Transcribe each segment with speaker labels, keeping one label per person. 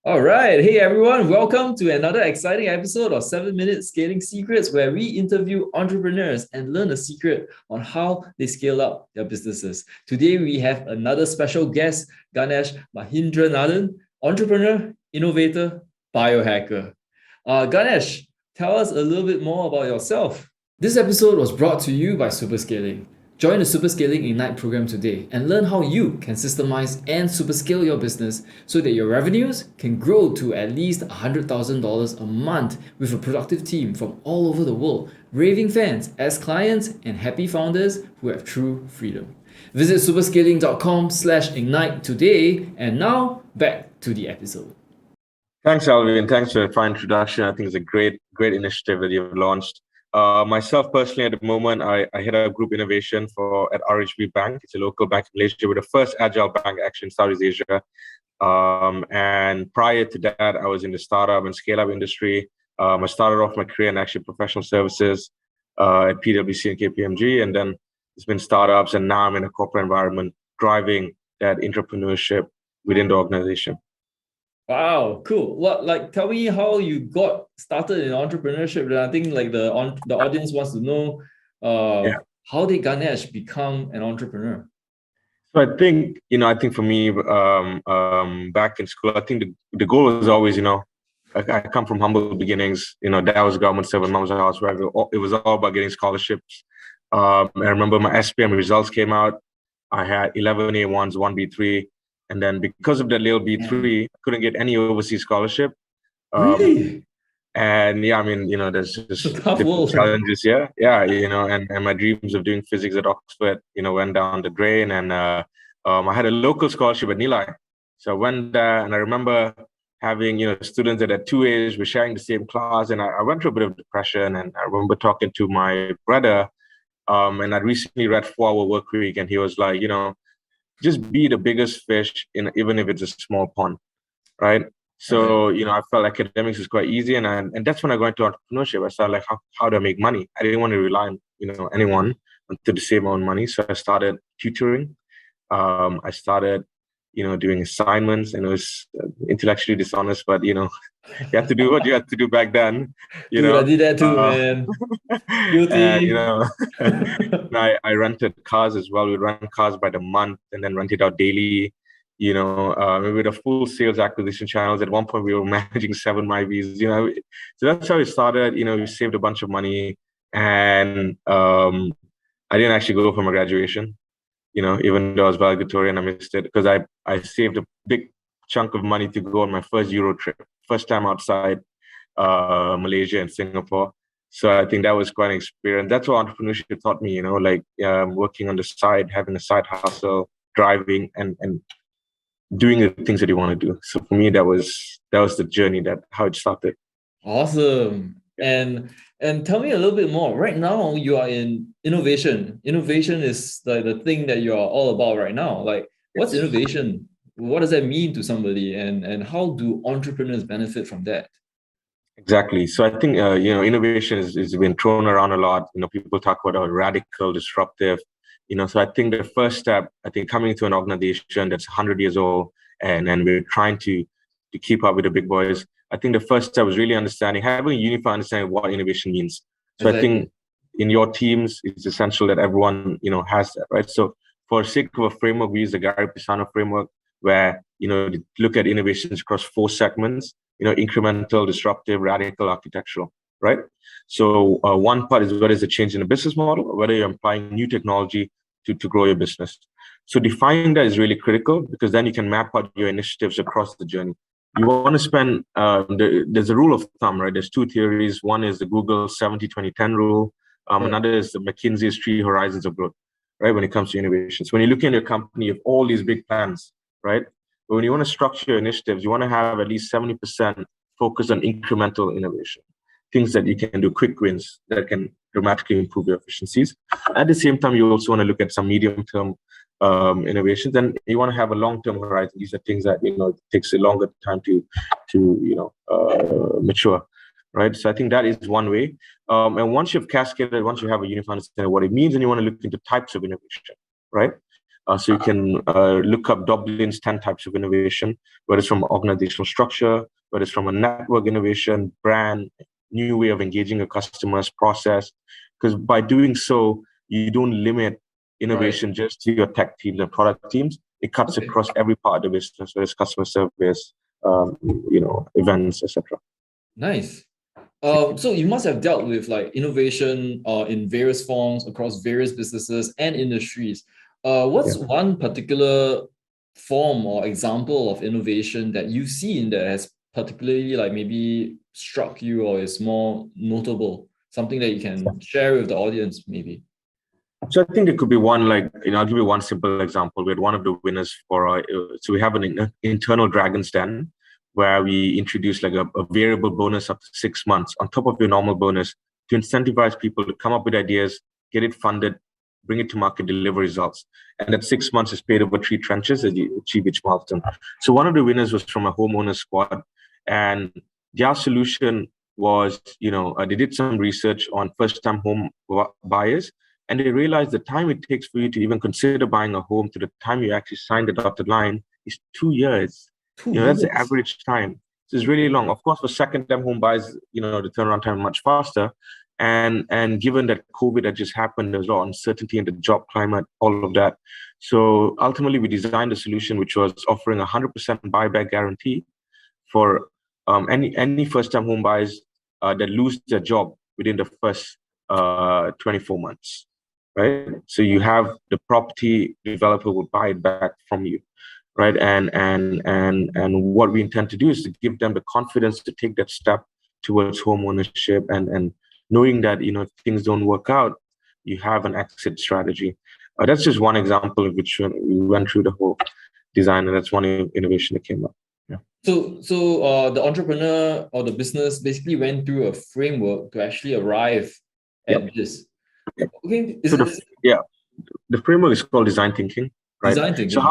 Speaker 1: All right. Hey, everyone. Welcome to another exciting episode of 7-Minute Scaling Secrets, where we interview entrepreneurs and learn the secret on how they scale up their businesses. Today, we have another special guest, Ganesh Mahendranathan, entrepreneur, innovator, biohacker. Ganesh, tell us a little bit more about yourself. This episode was brought to you by Superscaling. Join the Superscaling Ignite program today and learn how you can systemize and superscale your business so that your revenues can grow to at least $100,000 a month with a productive team from all over the world, raving fans as clients and happy founders who have true freedom. Visit superscaling.com/ignite today, and now back to the episode.
Speaker 2: Thanks, Alvin. Thanks for the fine introduction. I think it's a great initiative that you've launched. Myself personally, at the moment, I head up group innovation at RHB Bank. It's a local bank in Malaysia. We're the first agile bank actually in Southeast Asia. And prior to that, I was in the startup and scale-up industry. I started off my career in actually professional services at PwC and KPMG, and then it's been startups, and now I'm in a corporate environment driving that entrepreneurship within the organization.
Speaker 1: Wow, cool. Tell me how you got started in entrepreneurship. I think the audience wants to know how did Ganesh become an entrepreneur?
Speaker 2: So I think for me, back in school, I think the goal was always, I come from humble beginnings. Dad was a government servant, mom was a housewife. It was all about getting scholarships. I remember my SPM results came out. I had 11 A1s, 1 B3. And then because of that little B3, I couldn't get any overseas scholarship.
Speaker 1: Really?
Speaker 2: And there's just different challenges. Yeah. And my dreams of doing physics at Oxford, went down the drain. And I had a local scholarship at Nilai. So I went there, and I remember having, students that at 2 age were sharing the same class. And I went through a bit of depression. And I remember talking to my brother, and I recently read 4-Hour Workweek, and he was like, just be the biggest fish even if it's a small pond, right? So, I felt academics is quite easy. And that's when I got into entrepreneurship. I started how do I make money? I didn't want to rely on, anyone to save my own money. So I started tutoring. I started, doing assignments, and it was intellectually dishonest, but, you have to do what you had to do back then.
Speaker 1: Dude, I did that too, man. Guilty.
Speaker 2: And, I rented cars as well. We rent cars by the month and then rent it out daily. With a full sales acquisition channels. At one point, we were managing 7 MyVs. So that's how it started. We saved a bunch of money, and I didn't actually go for my graduation. Even though I was valedictorian, I missed it because I saved a big chunk of money to go on my first Euro trip, first time outside Malaysia and Singapore. So I think that was quite an experience. That's what entrepreneurship taught me, working on the side, having a side hustle, driving and doing the things that you want to do. So for me, that was the journey, how it started.
Speaker 1: Awesome. And tell me a little bit more. Right now, you are in innovation. Innovation is the thing that you are all about right now. What's innovation? What does that mean to somebody? And how do entrepreneurs benefit from that?
Speaker 2: Exactly. So I think, innovation is been thrown around a lot. People talk about radical, disruptive. So I think the first step, coming to an organization that's 100 years old and we're trying to keep up with the big boys, I think the first step was really having a unified understanding of what innovation means. So exactly. I think in your teams, it's essential that everyone, has that, right? So for the sake of a framework, we use the Gary Pisano framework where, look at innovations across 4 segments, incremental, disruptive, radical, architectural, right? So one part is whether it's a change in the business model or whether you're applying new technology to grow your business. So defining that is really critical because then you can map out your initiatives across the journey. You want to spend, there's a rule of thumb, right? There's 2 theories. One is the Google 70-20-10 rule. Another is the McKinsey's 3 horizons of growth, right? When it comes to innovations. When you look at your company, you have all these big plans, right? But when you want to structure your initiatives, you want to have at least 70% focus on incremental innovation, things that you can do, quick wins that can dramatically improve your efficiencies. At the same time, you also want to look at some medium-term innovations, and you want to have a long-term horizon. These are things that it takes a longer time to mature, right? So I think that is one way. And once you've cascaded, once you have a unified understanding of what it means, and you want to look into types of innovation, right? So you can look up Dublin's 10 types of innovation, whether it's from organizational structure, whether it's from a network innovation, brand, new way of engaging a customer's process. Because by doing so, you don't limit
Speaker 1: Right.
Speaker 2: innovation just to your tech teams and product teams. It cuts
Speaker 1: Okay.
Speaker 2: across every part of the business, whether it's customer service, events, etc.
Speaker 1: Nice. So you must have dealt with like innovation in various forms across various businesses and industries. What's
Speaker 2: Yeah.
Speaker 1: one particular form or example of innovation that you've seen that has particularly like maybe struck you or is more notable? Something that you can share with the audience, maybe.
Speaker 2: So I think it could be one like, I'll give you one simple example. We had one of the winners for, so we have an internal Dragon's Den where we introduce like a variable bonus up to 6 months on top of your normal bonus to incentivize people to come up with ideas, get it funded, bring it to market, deliver results. And that 6 months is paid over 3 tranches as you achieve each milestone. So one of the winners was from a homeowner squad, and their solution was, they did some research on first-time home buyers, and they realized the time it takes for you to even consider buying a home to the time you actually sign the dotted line is 2 years.
Speaker 1: Two
Speaker 2: That's the
Speaker 1: years.
Speaker 2: average time. So it's really long. Of course, for second-time home buyers, the turnaround time is much faster. And given that COVID had just happened, there's a lot of uncertainty in the job climate, all of that. So ultimately, we designed a solution which was offering 100% buyback guarantee for any first-time home buyers that lose their job within the first 24 months. Right, so you have the property developer will buy it back from you, right? And what we intend to do is to give them the confidence to take that step towards home ownership, and knowing that if things don't work out, you have an exit strategy. That's just one example of which we went through the whole design, and that's one innovation that came up. Yeah.
Speaker 1: So the entrepreneur or the business basically went through a framework to actually arrive
Speaker 2: Yep.
Speaker 1: at this.
Speaker 2: Yep.
Speaker 1: Okay.
Speaker 2: So the framework is called design thinking, right?
Speaker 1: Design thinking.
Speaker 2: So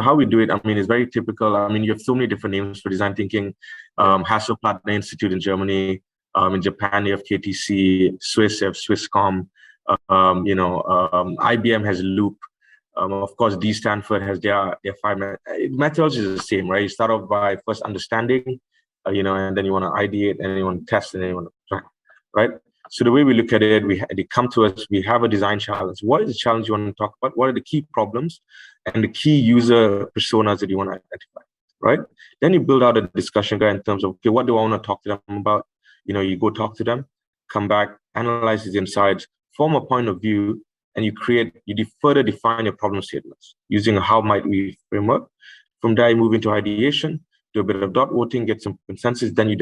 Speaker 2: how we do it, it's very typical. You have so many different names for design thinking. Hasselplattner Institute in Germany. In Japan, you have KTC. Swiss, you have Swisscom. IBM has Loop. Of course, D Stanford has their five methodology is the same, right? You start off by first understanding, and then you want to ideate, and then you want to test, and then you want to try, right? So the way we look at it, they come to us, we have a design challenge. What is the challenge you want to talk about? What are the key problems and the key user personas that you want to identify, right? Then you build out a discussion guide in terms of, okay, what do I want to talk to them about? You go talk to them, come back, analyze these insights, form a point of view, and you further define your problem statements using a how might we framework. From there, you move into ideation, do a bit of dot voting, get some consensus. Then you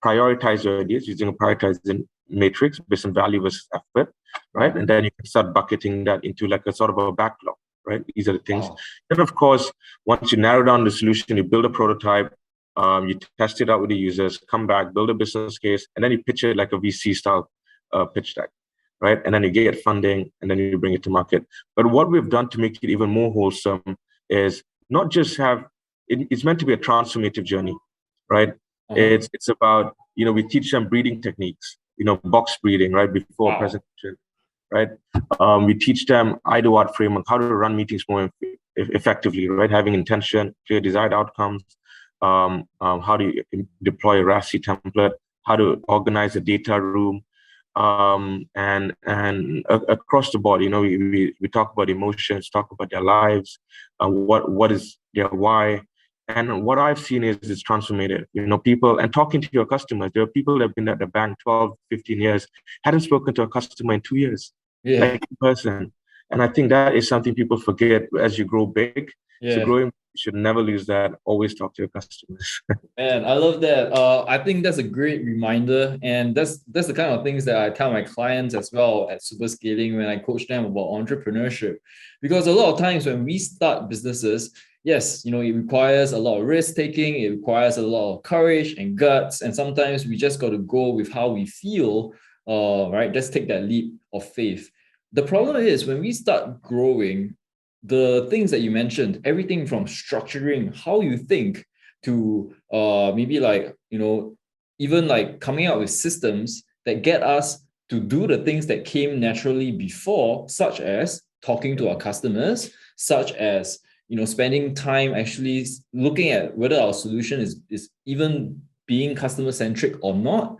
Speaker 2: prioritize your ideas using a prioritizing matrix based on value versus effort, right? And then you can start bucketing that into like a sort of a backlog, right? These are the things.
Speaker 1: Wow.
Speaker 2: Then, of course, once you narrow down the solution, you build a prototype, you test it out with the users, come back, build a business case, and then you pitch it like a VC style pitch deck, right? And then you get funding, and then you bring it to market. But what we've done to make it even more wholesome is not just it's meant to be a transformative journey, right? It's about, we teach them breeding techniques, box breeding, right? Before presentation, right? We teach them IDOAT framework, how to run meetings more effectively, right? Having intention, clear desired outcomes, how do you deploy a RASI template, how to organize a data room, and across the board, we talk about emotions, talk about their lives, what is their why. And what I've seen is it's transformative. People, and talking to your customers, there are people that have been at the bank 12, 15 years, hadn't spoken to a customer in 2 years, like in person. And I think that is something people forget as you grow big. So growing, you should never lose that. Always talk to your customers.
Speaker 1: Man, I love that. I think that's a great reminder, and that's the kind of things that I tell my clients as well at Super Scaling when I coach them about entrepreneurship. Because a lot of times when we start businesses, yes, it requires a lot of risk taking, it requires a lot of courage and guts, and sometimes we just got to go with how we feel. Right? Just take that leap of faith. The problem is when we start growing, the things that you mentioned, everything from structuring how you think to maybe like, even like coming up with systems that get us to do the things that came naturally before, such as talking to our customers, such as spending time actually looking at whether our solution is even being customer centric or not.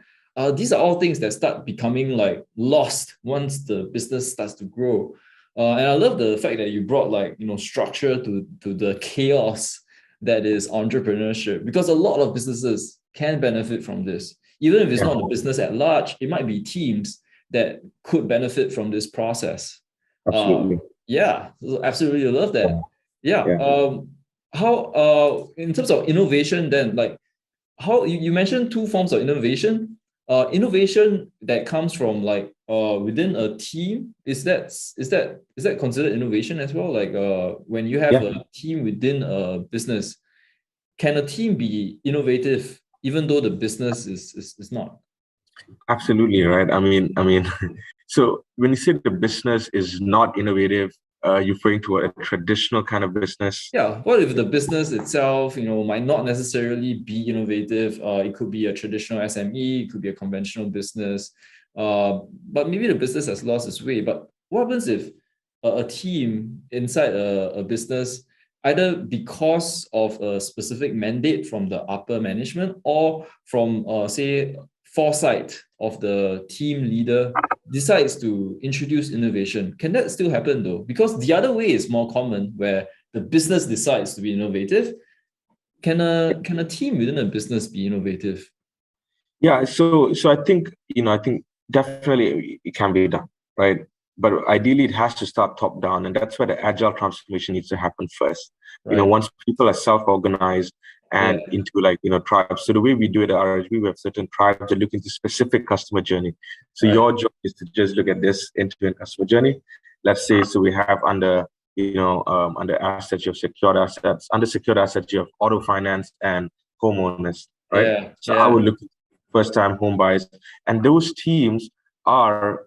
Speaker 1: These are all things that start becoming like lost once the business starts to grow. And I love the fact that you brought structure to the chaos that is entrepreneurship, because a lot of businesses can benefit from this. Even if it's not the business at large, it might be teams that could benefit from this process.
Speaker 2: Absolutely.
Speaker 1: Absolutely. I love that. How in terms of innovation then, like how you mentioned two forms of innovation. Innovation that comes from within a team, is that considered innovation as well? Like when you have a team within a business, can a team be innovative even though the business is not?
Speaker 2: Absolutely, right. I mean, so when you say the business is not innovative, you're referring to a traditional kind of business.
Speaker 1: Yeah. What if the business itself, might not necessarily be innovative? It could be a traditional SME, it could be a conventional business, but maybe the business has lost its way. But what happens if a team inside a business, either because of a specific mandate from the upper management or from say foresight of the team leader, decides to introduce innovation? Can that still happen though? Because the other way is more common, where the business decides to be innovative. Can a team within a business be innovative?
Speaker 2: Yeah, so I think definitely it can be done, right? But ideally, it has to start top down, and that's where the agile transformation needs to happen first.
Speaker 1: Right.
Speaker 2: Once people are self-organized and into tribes. So the way we do it at RHB, we have certain tribes that look into specific customer journey. So your job is to just look at this end-to-end customer journey. Let's say, so we have under assets, you have secured assets. Under secured assets, you have auto finance and homeowners, right? I would look at first-time home buyers, and those teams are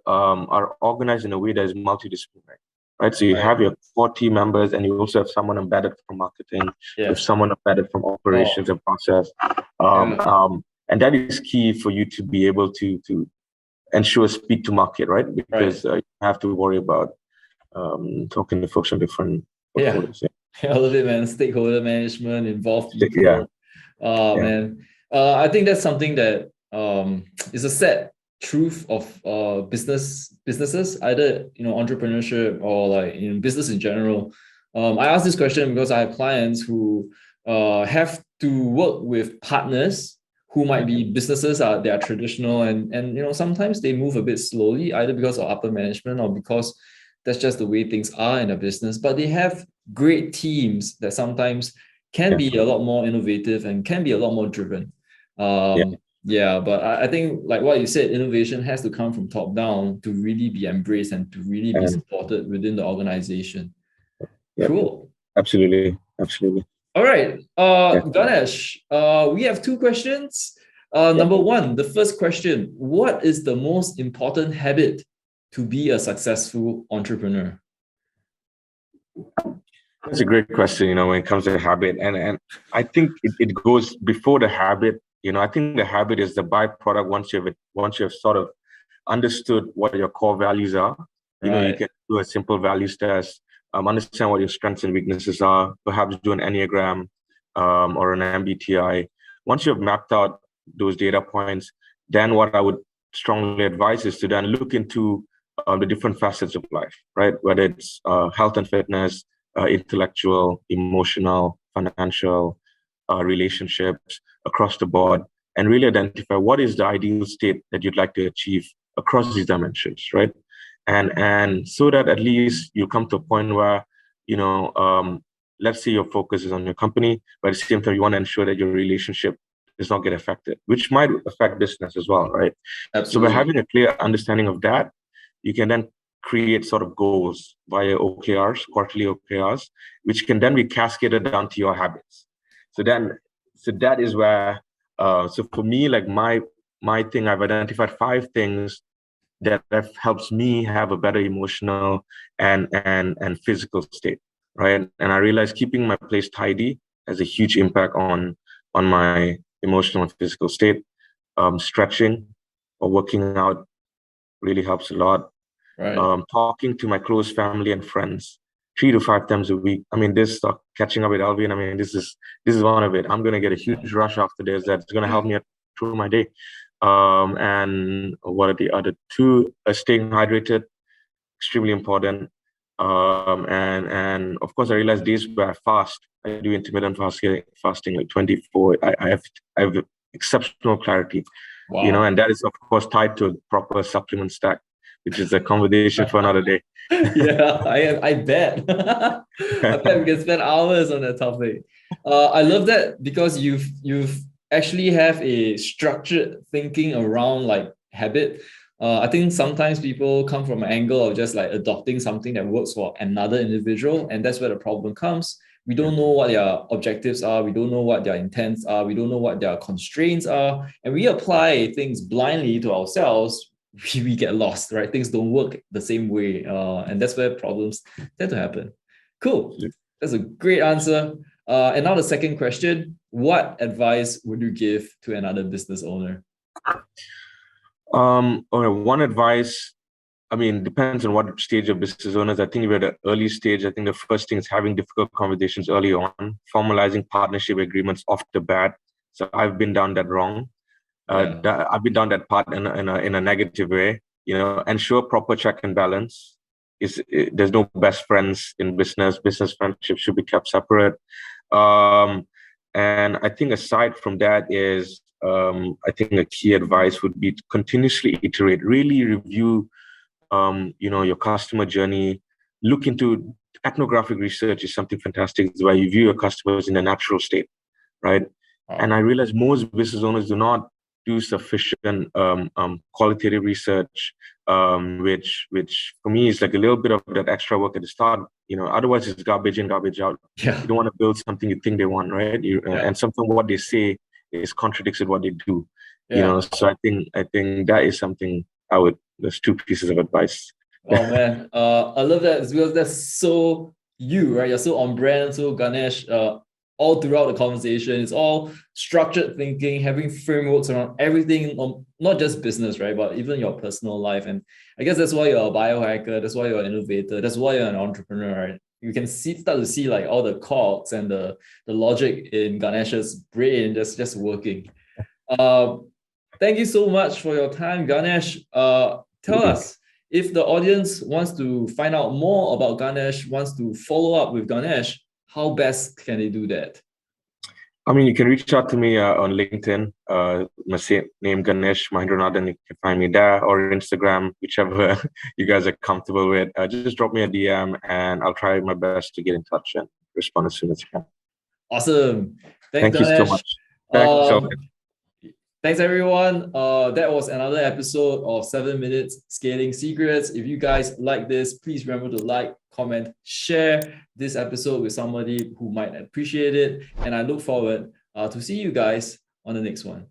Speaker 2: organized in a way that is multidisciplinary, right? So you have your core team members, and you also have someone embedded from marketing, you have someone embedded from operations and process, and that is key for you to be able to ensure speed to market, right? Because you have to worry about talking to folks on different portfolios.
Speaker 1: I love it, man. Stakeholder management, involved people. Man, I think that's something that is a sad truth of businesses, either entrepreneurship or like in business in general. I ask this question because I have clients who have to work with partners who might be businesses that are traditional, and sometimes they move a bit slowly, either because of upper management or because that's just the way things are in a business. But they have great teams that sometimes can be a lot more innovative and can be a lot more driven. But I think, like what you said, innovation has to come from top down to really be embraced and to really be supported within the organization. Cool.
Speaker 2: Absolutely.
Speaker 1: All right. Ganesh, we have two questions. Number one, the first question: what is the most important habit to be a successful entrepreneur?
Speaker 2: That's a great question, when it comes to habit. And I think it goes before the habit. I think the habit is the byproduct once you have sort of understood what your core values are. You can do a simple values test, understand what your strengths and weaknesses are, perhaps do an Enneagram or an MBTI. Once you have mapped out those data points, then what I would strongly advise is to then look into the different facets of life, right? Whether it's health and fitness, intellectual, emotional, financial, relationships across the board, and really identify what is the ideal state that you'd like to achieve across these dimensions, right? And so that at least you come to a point where, let's say your focus is on your company, but at the same time, you want to ensure that your relationship does not get affected, which might affect business as well, right?
Speaker 1: Absolutely.
Speaker 2: So by having a clear understanding of that, you can then create sort of goals via OKRs, quarterly OKRs, which can then be cascaded down to your habits. So that is where, so for me, like my thing, I've identified 5 things that helps me have a better emotional and physical state, right? And I realized keeping my place tidy has a huge impact on my emotional and physical state. Stretching or working out really helps a lot.
Speaker 1: Right.
Speaker 2: Talking to my close family and friends 3 to 5 times a week. I mean, this stuff, catching up with Alvin, I mean, this is one of it. I'm going to get a huge rush after this. That's going to help me through my day. And what are the other two? Staying hydrated, extremely important. And of course, I realized days where I fast, I do intermittent fasting like 24. I have exceptional clarity,
Speaker 1: Wow.
Speaker 2: and that is of course tied to a proper supplement stack, which is a conversation for another day.
Speaker 1: Yeah, I bet. I bet we can spend hours on that topic. I love that because you've actually have a structured thinking around like habit. I think sometimes people come from an angle of just like adopting something that works for another individual, and that's where the problem comes. We don't know what their objectives are. We don't know what their intents are. We don't know what their constraints are, and we apply things blindly to ourselves. We get lost, right? Things don't work the same way, and that's where problems tend to happen. Cool. That's a great answer. And now the second question: what advice would you give to another business owner?
Speaker 2: Okay, one advice, I mean, depends on what stage of business owners. I think if you're at an early stage, I think the first thing is having difficult conversations early on, formalizing partnership agreements off the bat. So I've been down that wrong. I've been down that part in a negative way. Ensure proper check and balance. There's no best friends in business. Business friendships should be kept separate. And I think aside from that is, I think a key advice would be to continuously iterate, really review, your customer journey. Look into ethnographic research is something fantastic. It's where you view your customers in a natural state, right? Wow. And I realize most business owners do not do sufficient qualitative research, which for me is like a little bit of that extra work at the start. Otherwise it's garbage in, garbage out.
Speaker 1: Yeah.
Speaker 2: You don't want to build something you think they want, right? And something what they say is contradicts with what they do.
Speaker 1: Yeah.
Speaker 2: So I think that is something there's 2 pieces of advice.
Speaker 1: Oh man, I love that because that's so you, right? You're so on brand, so Ganesh. All throughout the conversation, it's all structured thinking, having frameworks around everything, not just business, right? But even your personal life. And I guess that's why you're a biohacker. That's why you're an innovator. That's why you're an entrepreneur, right? You can start to see like all the cogs and the logic in Ganesh's brain just working. Thank you so much for your time, Ganesh. Tell us, if the audience wants to find out more about Ganesh, wants to follow up with Ganesh, how best can they do that?
Speaker 2: I mean, you can reach out to me on LinkedIn. My name Ganesh Mahendranathan. You can find me there, or Instagram, whichever you guys are comfortable with. Just drop me a DM, and I'll try my best to get in touch and respond as soon as I can.
Speaker 1: Awesome.
Speaker 2: Thank you so much.
Speaker 1: Thanks, everyone. That was another episode of 7 Minutes Scaling Secrets. If you guys like this, please remember to like, comment, share this episode with somebody who might appreciate it. And I look forward to see you guys on the next one.